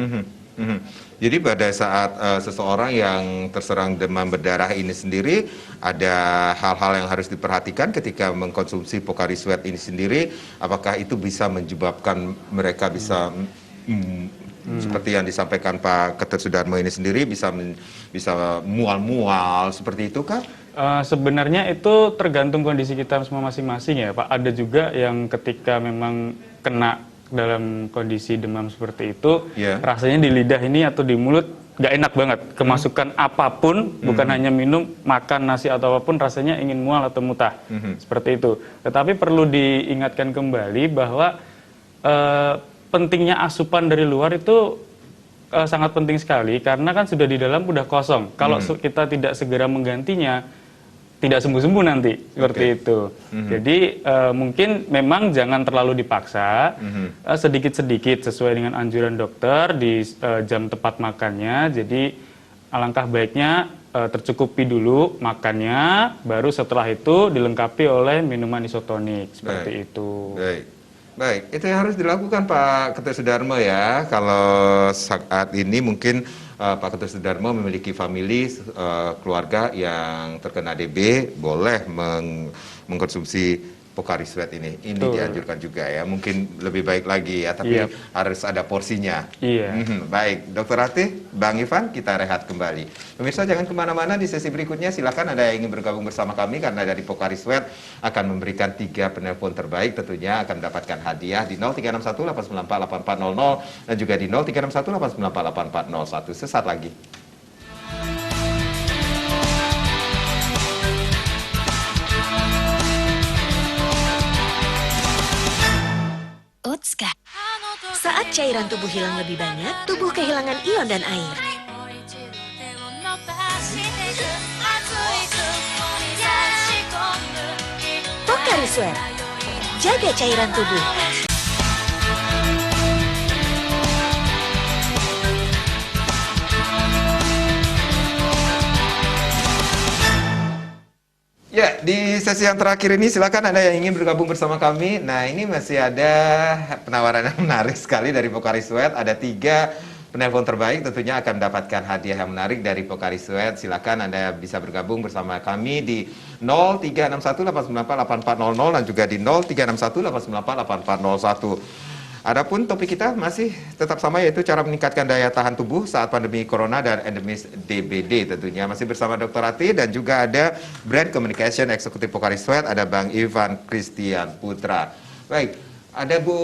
Jadi pada saat seseorang yang terserang demam berdarah ini sendiri, ada hal-hal yang harus diperhatikan ketika mengkonsumsi Pocari Sweat ini sendiri. Apakah itu bisa menyebabkan mereka bisa seperti yang disampaikan Pak Ketut Sudarmo ini sendiri, bisa mual-mual seperti itu kah? Sebenarnya itu tergantung kondisi kita semua masing-masing ya Pak. Ada juga yang ketika memang kena dalam kondisi demam seperti itu, rasanya di lidah ini atau di mulut nggak enak banget. Kemasukan apapun, bukan hanya minum, makan nasi atau apapun, rasanya ingin mual atau mutah, seperti itu. Tetapi perlu diingatkan kembali bahwa pentingnya asupan dari luar itu sangat penting sekali, karena kan sudah di dalam udah kosong. Kalau kita tidak segera menggantinya, tidak sembuh-sembuh nanti, seperti itu. Jadi mungkin memang jangan terlalu dipaksa, sedikit-sedikit sesuai dengan anjuran dokter di jam tepat makannya. Jadi alangkah baiknya tercukupi dulu makannya, baru setelah itu dilengkapi oleh minuman isotonik, seperti itu. Baik, itu yang harus dilakukan Pak Ketut Sudarmo ya. Kalau saat ini mungkin Pak Ketut Sudarmo memiliki famili, keluarga yang terkena DB, boleh mengkonsumsi Pocari Sweat ini. Ini dianjurkan juga ya. Mungkin lebih baik lagi ya, tapi harus ada porsinya. Baik, Dr. Ratih, Bang Ivan, kita rehat kembali. Pemirsa jangan kemana-mana, di sesi berikutnya silakan ada yang ingin bergabung bersama kami, karena dari Pocari Sweat akan memberikan 3 penelpon terbaik, tentunya akan mendapatkan hadiah di 0361 894 8400 dan juga di 0361 894 8401. Sesaat lagi. Saat cairan tubuh hilang lebih banyak, tubuh kehilangan ion dan air. Pocari Sweat, jaga cairan tubuh. Ya, di sesi yang terakhir ini silakan ada yang ingin bergabung bersama kami. Nah, ini masih ada penawaran yang menarik sekali dari Pocari Sweat. Ada 3 penelpon terbaik tentunya akan mendapatkan hadiah yang menarik dari Pocari Sweat. Silakan Anda bisa bergabung bersama kami di 0361894800 dan juga di 0361894801. Adapun topik kita masih tetap sama, yaitu cara meningkatkan daya tahan tubuh saat pandemi Corona dan endemis DBD tentunya. Masih bersama Dr. Ati dan juga ada Brand Communication Eksekutif Pocari Sweat, ada Bang Ivan Christian Putra. Baik, ada Bu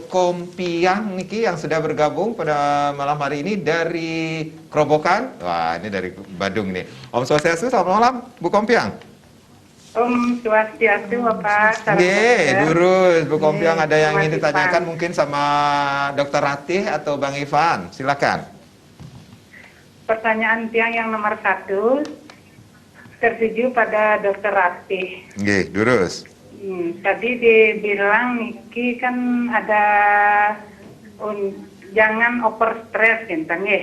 Kompiang Niki yang sudah bergabung pada malam hari ini dari Kerobokan. Wah, ini dari Bandung nih. Om Swastiastu, selamat malam Bu Kompiang. Om Swastiastu, Bapak. Durus, Bu Kompiang, ada yang ingin ditanyakan mungkin sama Dr. Ratih atau Bang Ivan, silakan. Pertanyaan Tiang yang nomor 1 tertuju pada Dr. Ratih. Durus. Tadi dibilang Niki kan ada jangan over stress, kan ya?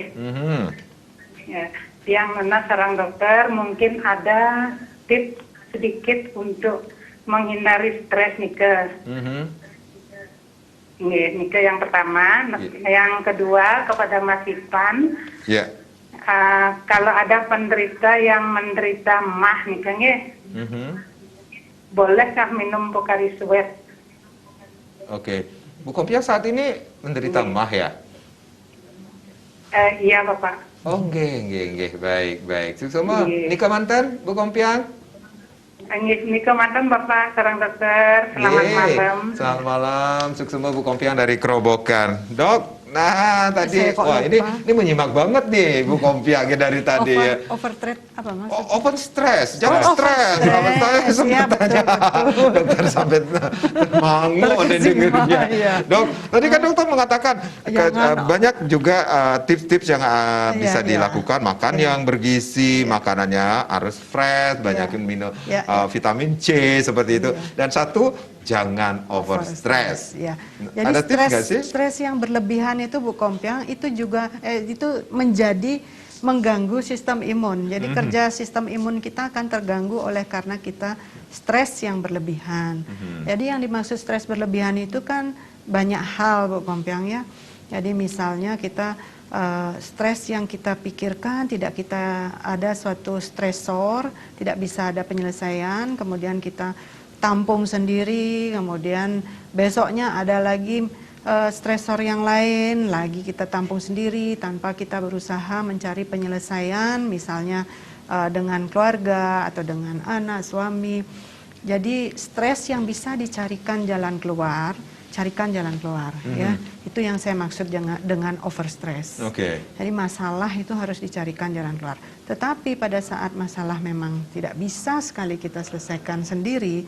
Ya, Tiang mana sarang dokter mungkin ada tips sedikit untuk menghindari stres Nika. Nika yang pertama. Yang kedua kepada Mas Ivan. Kalau ada penderita yang menderita MAH Nika, bolehkah minum Pocari Sweat? Oke, Bu Kompiang saat ini menderita MAH ya? Iya Bapak. Oh, baik. Semua Nika mantan Bu Kompiang? Nika mantan Bapak, sarang dokter. Selamat malam. Selamat malam, suksema Bu Kompiang dari Kerobokan. Dok, nah tadi, wah ini menyimak banget nih Bu Kompiang dari tadi ya. Overtrade apa Mas? Open stress, jangan stres. Saya sempat tanya, dokter sampai mangu dan dengernya. Dok, tadi kan dokter mengatakan banyak juga tips-tips yang bisa dilakukan. Makan yang bergizi, makanannya harus fresh, banyakin minum vitamin C seperti itu. Dan satu, jangan over stress. Jadi ada tips nggak sih? Stres yang berlebihan itu Bu Kompiang itu juga itu menjadi mengganggu sistem imun. Jadi kerja sistem imun kita akan terganggu oleh karena kita stres yang berlebihan. Jadi yang dimaksud stres berlebihan itu kan banyak hal Bu Kompiang ya. Jadi misalnya kita stres yang kita pikirkan tidak kita ada suatu stresor, tidak bisa ada penyelesaian, kemudian kita tampung sendiri, kemudian besoknya ada lagi stresor yang lain, lagi kita tampung sendiri tanpa kita berusaha mencari penyelesaian, misalnya dengan keluarga atau dengan anak, suami. Jadi stres yang bisa dicarikan jalan keluar, carikan jalan keluar, ya. Itu yang saya maksud dengan over stress. Jadi masalah itu harus dicarikan jalan keluar. Tetapi pada saat masalah memang tidak bisa sekali kita selesaikan sendiri,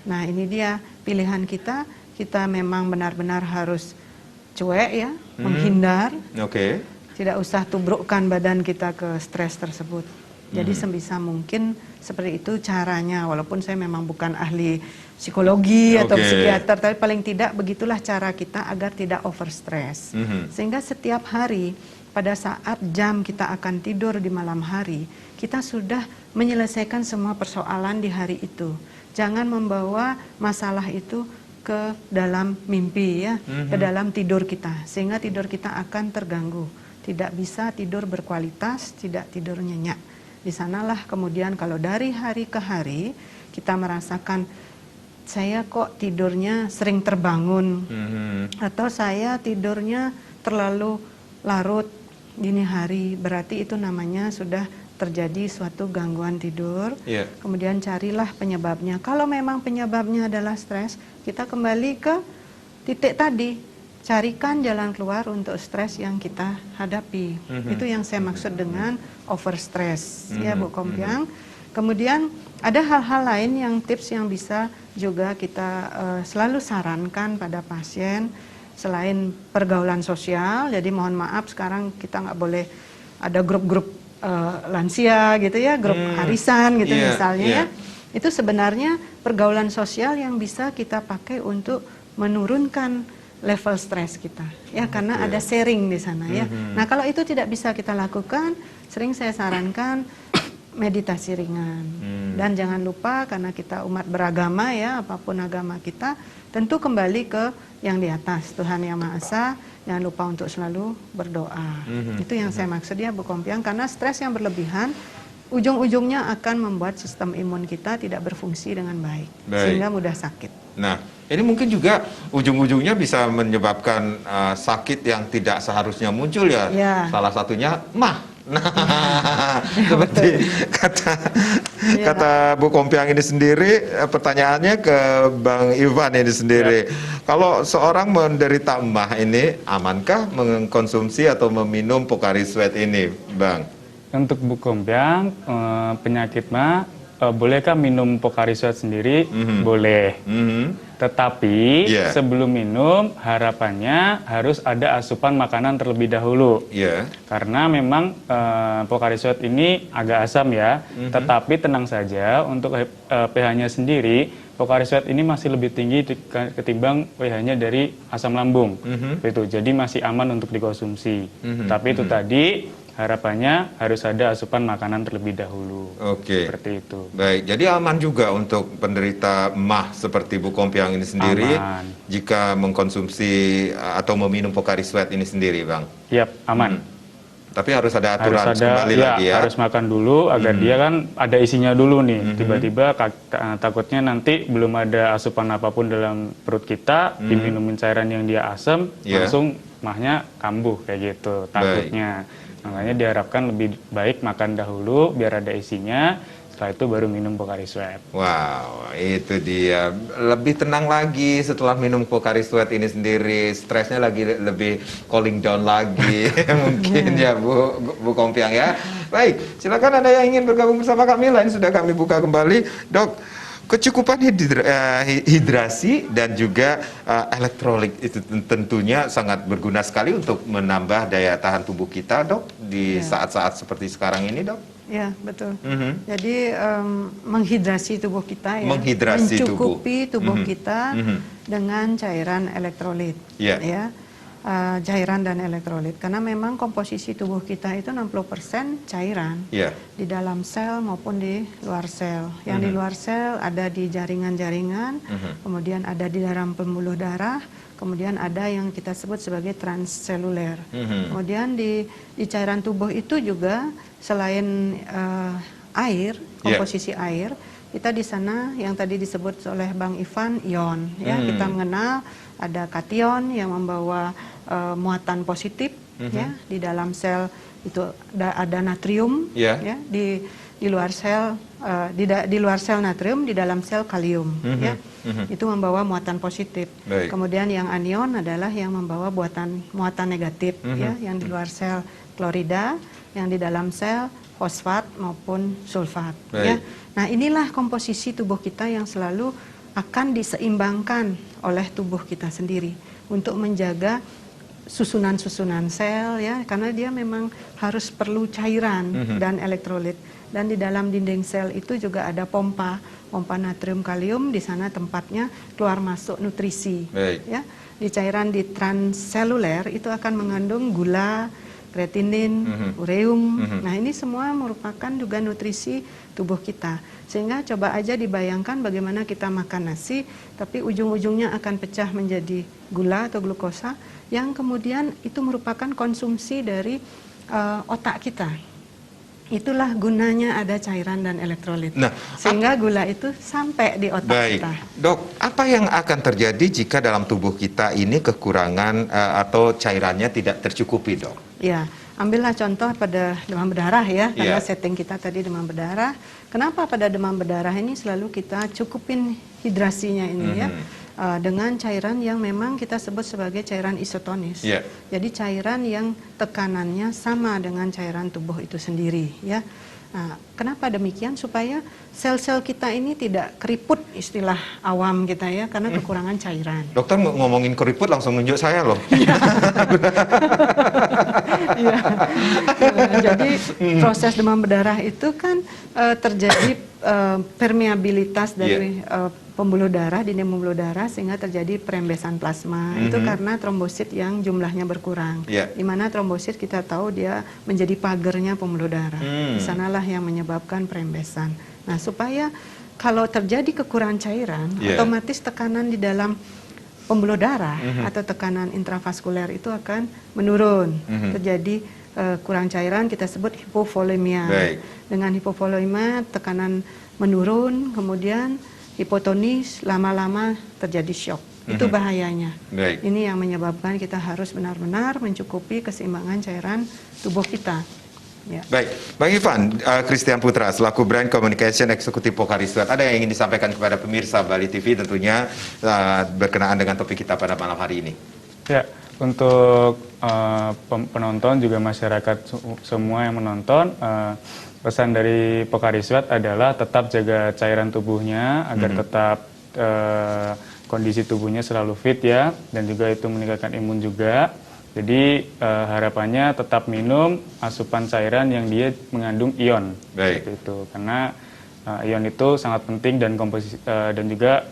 nah ini dia pilihan kita. Kita memang benar-benar harus cuek ya, menghindar. Tidak usah tubrukkan badan kita ke stres tersebut. Jadi sebisa mungkin seperti itu caranya. Walaupun saya memang bukan ahli psikologi atau psikiater, tapi paling tidak begitulah cara kita agar tidak over stress. Sehingga setiap hari pada saat jam kita akan tidur di malam hari, kita sudah menyelesaikan semua persoalan di hari itu. Jangan membawa masalah itu ke dalam mimpi ya, ke dalam tidur kita, sehingga tidur kita akan terganggu, tidak bisa tidur berkualitas, tidak tidur nyenyak. Di sanalah kemudian kalau dari hari ke hari kita merasakan saya kok tidurnya sering terbangun, atau saya tidurnya terlalu larut dini hari, berarti itu namanya sudah terjadi suatu gangguan tidur. Kemudian carilah penyebabnya. Kalau memang penyebabnya adalah stres, kita kembali ke titik tadi, carikan jalan keluar untuk stres yang kita hadapi. Itu yang saya maksud dengan over stress, ya Bu Kompiang. Kemudian ada hal-hal lain yang tips yang bisa juga kita selalu sarankan pada pasien selain pergaulan sosial. Jadi mohon maaf sekarang kita nggak boleh ada grup-grup lansia gitu ya, grup arisan gitu misalnya ya. Itu sebenarnya pergaulan sosial yang bisa kita pakai untuk menurunkan level stres kita ya, karena ada sharing di sana ya. Nah kalau itu tidak bisa kita lakukan, sering saya sarankan meditasi ringan. Dan jangan lupa karena kita umat beragama ya, apapun agama kita, tentu kembali ke yang di atas, Tuhan Yang Maha Esa. Jangan lupa untuk selalu berdoa. Itu yang saya maksud ya Bu Kompiang, karena stres yang berlebihan ujung-ujungnya akan membuat sistem imun kita tidak berfungsi dengan baik. Sehingga mudah sakit. Nah, ini mungkin juga ujung-ujungnya bisa menyebabkan sakit yang tidak seharusnya muncul ya. Salah satunya mah. Nah, seperti kata Bu Kompiang ini sendiri, pertanyaannya ke Bang Ivan ini sendiri. Kalau seorang menderita mah ini, amankah mengkonsumsi atau meminum Pocari Sweat ini, Bang? Untuk Bu Kompiang, penyakit mah, bolehkah minum Pocari Sweat sendiri? Boleh. Tetapi sebelum minum, harapannya harus ada asupan makanan terlebih dahulu. Karena memang Pocari Sweat ini agak asam ya. Tetapi tenang saja, untuk pH-nya sendiri, Pocari Sweat ini masih lebih tinggi ketimbang pH-nya dari asam lambung. Itu, jadi masih aman untuk dikonsumsi. Tapi itu tadi, harapannya harus ada asupan makanan terlebih dahulu. Seperti itu. Baik, jadi aman juga untuk penderita MAH seperti Bu Kompiang ini sendiri jika mengkonsumsi atau meminum Pocari Sweat ini sendiri, Bang? Yap, aman. Tapi harus ada aturan kembali lagi ya. Harus makan dulu agar dia kan ada isinya dulu nih. Tiba-tiba takutnya nanti belum ada asupan apapun dalam perut kita, diminumin cairan yang dia asam, langsung mahnya kambuh kayak gitu takutnya. Makanya diharapkan lebih baik makan dahulu biar ada isinya, setelah itu baru minum Pocari Sweat. Wow, itu dia. Lebih tenang lagi setelah minum Pocari Sweat ini sendiri, stresnya lagi lebih cooling down lagi mungkin ya Bu Kompiang ya. Baik, silakan Anda yang ingin bergabung bersama kami, lain sudah kami buka kembali. Dok, kecukupan hidrasi dan juga elektrolit itu tentunya sangat berguna sekali untuk menambah daya tahan tubuh kita, Dok, di saat-saat seperti sekarang ini, Dok. Ya, betul. Jadi menghidrasi tubuh kita ya, mencukupi tubuh kita dengan cairan elektrolit. Ya. Cairan dan elektrolit, karena memang komposisi tubuh kita itu 60% cairan di dalam sel maupun di luar sel. Yang di luar sel ada di jaringan-jaringan, kemudian ada di dalam pembuluh darah, kemudian ada yang kita sebut sebagai transseluler. Kemudian di cairan tubuh itu juga selain air, komposisi air, kita di sana yang tadi disebut oleh Bang Ivan ion. Ya, kita mengenal ada kation yang membawa muatan positif ya, di dalam sel itu ada natrium ya, di luar sel di luar sel natrium, di dalam sel kalium ya. Itu membawa muatan positif. Kemudian yang anion adalah yang membawa muatan negatif ya, yang di luar sel klorida, yang di dalam sel fosfat maupun sulfat ya. Nah, inilah komposisi tubuh kita yang selalu akan diseimbangkan oleh tubuh kita sendiri untuk menjaga susunan-susunan sel ya, karena dia memang harus perlu cairan dan elektrolit. Dan di dalam dinding sel itu juga ada pompa natrium kalium, di sana tempatnya keluar masuk nutrisi. Ya. Di cairan di transseluler itu akan mengandung gula, kreatinin, ureum. Nah, ini semua merupakan juga nutrisi tubuh kita. Sehingga coba aja dibayangkan bagaimana kita makan nasi, tapi ujung-ujungnya akan pecah menjadi gula atau glukosa, yang kemudian itu merupakan konsumsi dari otak kita. Itulah gunanya ada cairan dan elektrolit. Nah, sehingga gula itu sampai di otak kita. Dok, apa yang akan terjadi jika dalam tubuh kita ini kekurangan atau cairannya tidak tercukupi, Dok? Ya, ambillah contoh pada demam berdarah ya, karena setting kita tadi demam berdarah. Kenapa pada demam berdarah ini selalu kita cukupin hidrasinya ini ya, dengan cairan yang memang kita sebut sebagai cairan isotonis. Jadi cairan yang tekanannya sama dengan cairan tubuh itu sendiri ya. Nah, kenapa demikian? Supaya sel-sel kita ini tidak keriput, istilah awam kita ya, karena kekurangan cairan. Dokter ngomongin keriput langsung nunjuk saya loh. Ya. Jadi proses demam berdarah itu kan terjadi permeabilitas dari pembuluh darah, dinding pembuluh darah sehingga terjadi perembesan plasma. Itu karena trombosit yang jumlahnya berkurang. Di mana trombosit kita tahu dia menjadi pagernya pembuluh darah. Di sanalah yang menyebabkan perembesan. Nah, supaya kalau terjadi kekurangan cairan, otomatis tekanan di dalam pembuluh darah atau tekanan intravaskuler itu akan menurun. Terjadi kurang cairan, kita sebut hipovolemia. Dengan hipovolemia tekanan menurun, kemudian hipotonis, lama-lama terjadi shock. Itu bahayanya. Ini yang menyebabkan kita harus benar-benar mencukupi keseimbangan cairan tubuh kita. Baik, Bang Ivan, Christian Putra, selaku Brand Communication Eksekutif Pocari Sweat, ada yang ingin disampaikan kepada pemirsa Bali TV tentunya berkenaan dengan topik kita pada malam hari ini? Ya, untuk penonton juga masyarakat semua yang menonton, pesan dari Pocari Sweat adalah tetap jaga cairan tubuhnya agar tetap kondisi tubuhnya selalu fit ya, dan juga itu meningkatkan imun juga. Jadi harapannya tetap minum asupan cairan yang dia mengandung ion. Itu karena ion itu sangat penting dan dan juga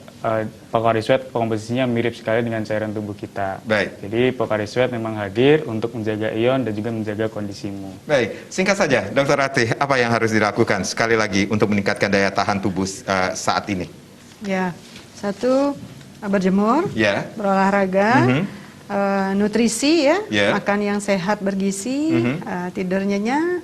Pocari Sweat komposisinya mirip sekali dengan cairan tubuh kita. Jadi Pocari Sweat memang hadir untuk menjaga ion dan juga menjaga kondisimu. Baik, singkat saja, Dr. Ratih, apa yang harus dilakukan sekali lagi untuk meningkatkan daya tahan tubuh saat ini? Ya, satu, berjemur, berolahraga, nutrisi ya, makan yang sehat bergizi, tidur nyenyak,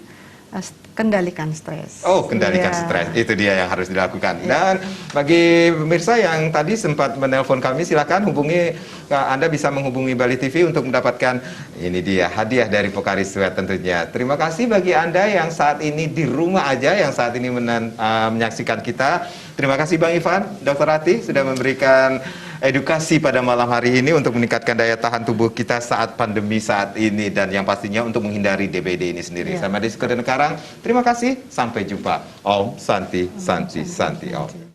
kendalikan stres. Oh, kendalikan stres. Itu dia yang harus dilakukan. Dan bagi pemirsa yang tadi sempat menelpon kami, silakan hubungi, Anda bisa menghubungi Bali TV untuk mendapatkan ini dia hadiah dari Pocari Sweat tentunya. Terima kasih bagi Anda yang saat ini di rumah aja, yang saat ini menyaksikan kita. Terima kasih Bang Ivan, Dr. Ratih sudah memberikan edukasi pada malam hari ini untuk meningkatkan daya tahan tubuh kita saat pandemi saat ini dan yang pastinya untuk menghindari DBD ini sendiri. Saya Made Sukoden Karang, terima kasih, sampai jumpa. Om Santi Santi Santi Om.